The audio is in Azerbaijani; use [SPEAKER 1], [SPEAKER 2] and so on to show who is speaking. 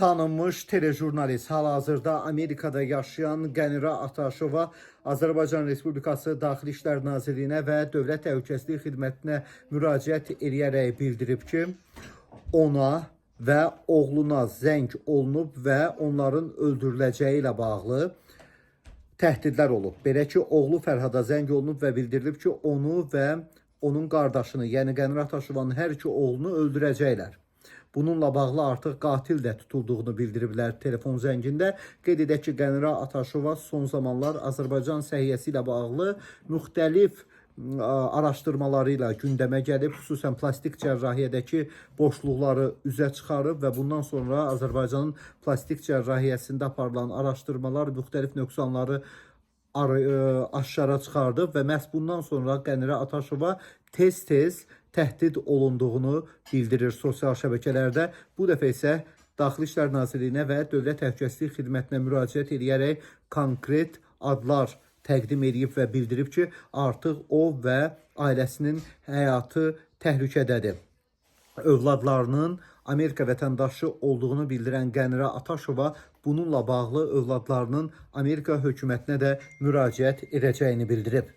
[SPEAKER 1] Tanınmış telejurnalist, hal-hazırda Amerikada yaşayan Qənirə Ataşova Azərbaycan Respublikası Daxili İşlər Nazirliyinə və Dövlət Təhlükəsizlik Xidmətinə müraciət edərək bildirib ki, ona və oğluna zəng olunub və onların öldürüləcəyi ilə bağlı təhdidlər olub. Belə ki, oğlu Fərhada zəng olunub və bildirilib ki, onu və onun qardaşını, yəni Qənirə Ataşovanın hər iki oğlunu öldürəcəklər. Bununla bağlı artıq qatil də tutulduğunu bildiriblər telefon zəngində. Qeyd edək ki, Qənirə Ataşova son zamanlar Azərbaycan səhiyyəsi ilə bağlı müxtəlif araşdırmalarıyla gündəmə gəlib, xüsusən plastik cərrahiyyədəki boşluqları üzə çıxarıb və bundan sonra Azərbaycanın plastik cərrahiyyəsində aparılan araşdırmalar müxtəlif nöqsanları aşkara çıxardıb və məhz bundan sonra Qənirə Ataşova tez-tez təhdid olunduğunu bildirir sosial şəbəkələrdə. Bu dəfə isə Daxili İşlər Nazirliyinə və Dövlət Təhlükəsizlik Xidmətinə müraciət edərək konkret adlar təqdim edib və bildirib ki, artıq o və ailəsinin həyatı təhlükədədir. Övladlarının Amerika vətəndaşı olduğunu bildirən Qənirə Ataşova bununla bağlı övladlarının Amerika hökumətinə də müraciət edəcəyini bildirib.